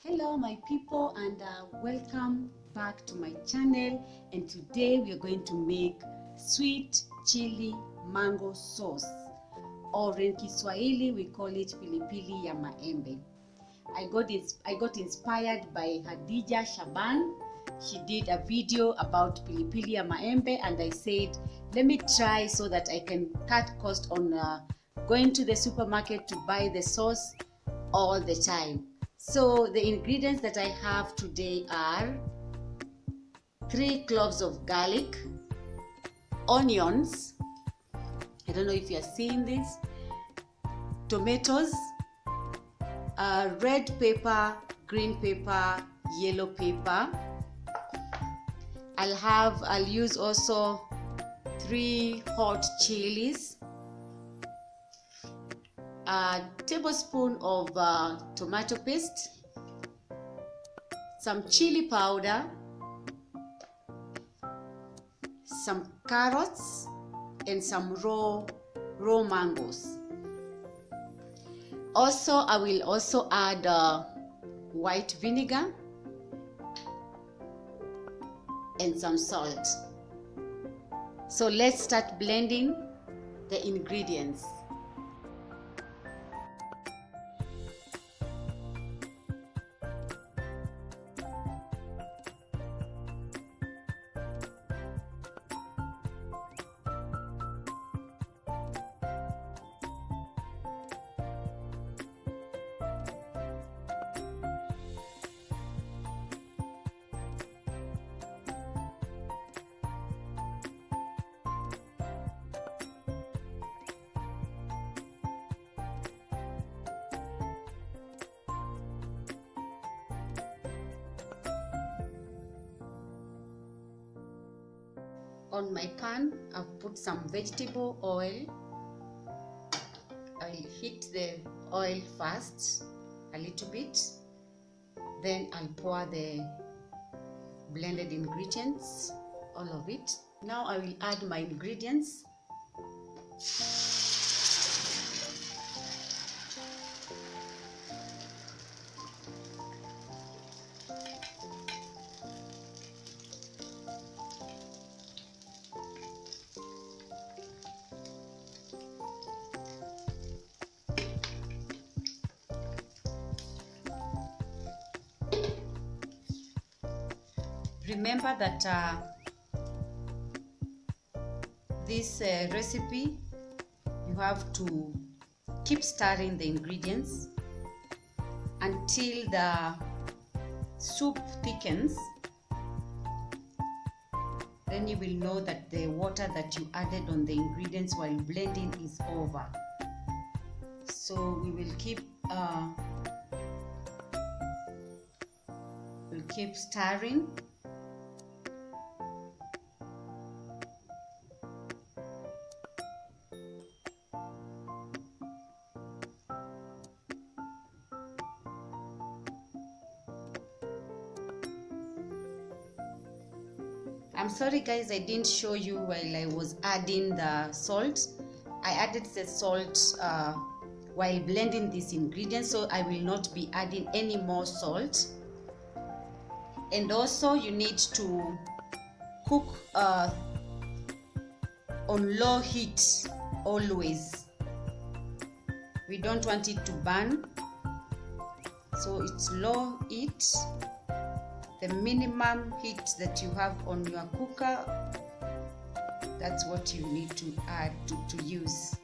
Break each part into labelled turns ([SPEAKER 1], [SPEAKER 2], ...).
[SPEAKER 1] Hello my people, and welcome back to my channel. And today we are going to make sweet chili mango sauce, or in Kiswahili we call it Pilipili ya Maembe. I got inspired by Hadija Shaban. She did a video about Pilipili ya Maembe, and I said let me try so that I can cut cost on going to the supermarket to buy the sauce all the time. So the ingredients that I have today are 3 cloves of garlic, onions, I don't know if you are seeing this, tomatoes, red pepper, green pepper, yellow pepper. I'll use also 3 hot chilies, a tablespoon of tomato paste, some chili powder, some carrots, and some raw mangoes. Also, I will also add white vinegar and some salt. So let's start blending the ingredients. On my pan, I've put some vegetable oil. I'll heat the oil first a little bit, then I'll pour the blended ingredients, all of it. Now I will add my ingredients. Remember that this recipe, you have to keep stirring the ingredients until the soup thickens. Then you will know that the water that you added on the ingredients while blending is over. So we will keep stirring. I'm sorry guys, I didn't show you while I was adding the salt. I added the salt while blending these ingredients, so I will not be adding any more salt. And also you need to cook on low heat always. We don't want it to burn, so it's low heat. The minimum heat that you have on your cooker, that's what you need to add to use.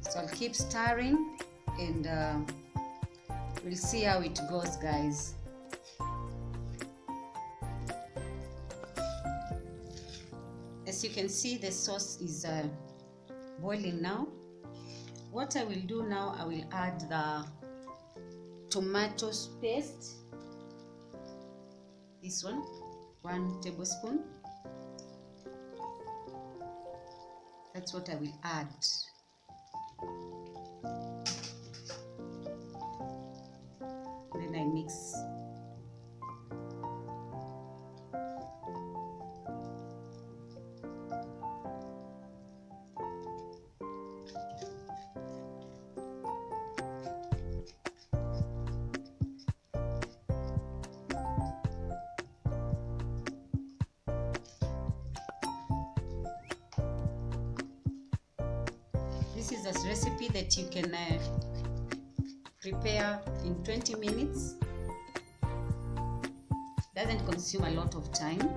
[SPEAKER 1] So I'll keep stirring, and we'll see how it goes, guys. As you can see, the sauce is boiling now. What I will do now, I will add the tomato paste. This one, 1 tablespoon. That's what I will add. Then I mix. This is a recipe that you can prepare in 20 minutes. Doesn't consume a lot of time.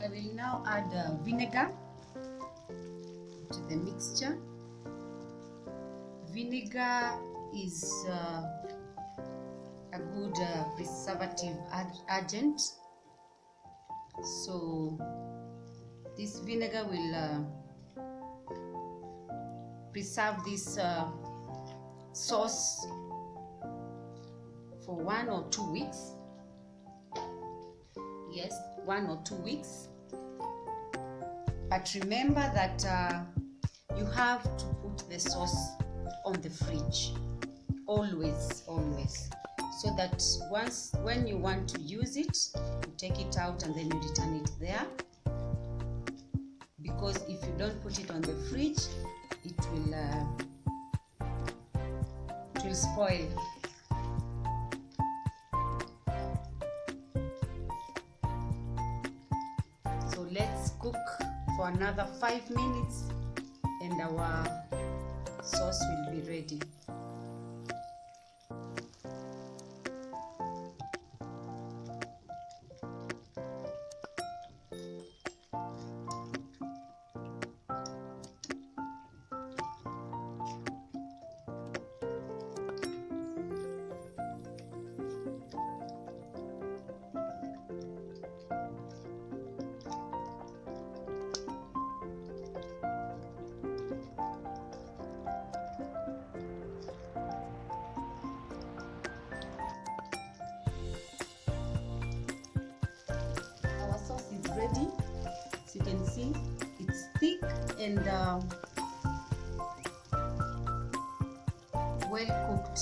[SPEAKER 1] I will now add vinegar to the mixture. Vinegar is a good preservative agent, so this vinegar will preserve this sauce for 1 or 2 weeks. Yes, 1 or 2 weeks. But remember that you have to put the sauce on the fridge always, so that when you want to use it, you take it out and then you return it there, because if you don't put it on the fridge, it will spoil. So let's cook for another 5 minutes and our sauce will be ready. Ready, so you can see it's thick and well cooked.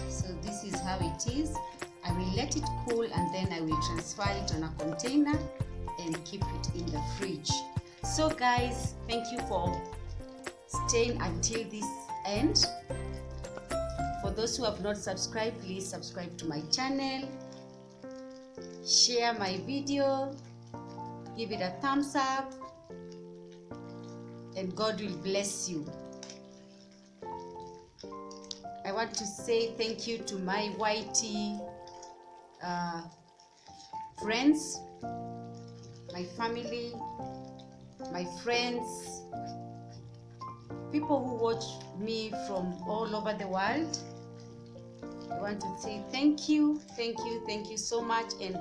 [SPEAKER 1] So this is how it is. I will let it cool and then I will transfer it on a container and keep it in the fridge. So guys, thank you for staying until this end. For those who have not subscribed, please subscribe to my channel, share my video, give it a thumbs up, and God will bless you. I want to say thank you to my YT friends, my family, my friends, people who watch me from all over the world. I want to say thank you so much, and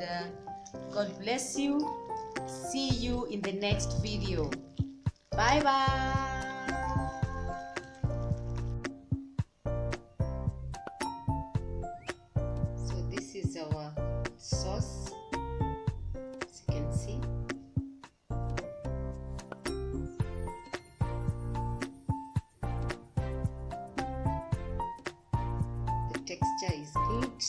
[SPEAKER 1] God bless you. See you in the next video. Bye bye. So this is our sauce, as you can see. The texture is good.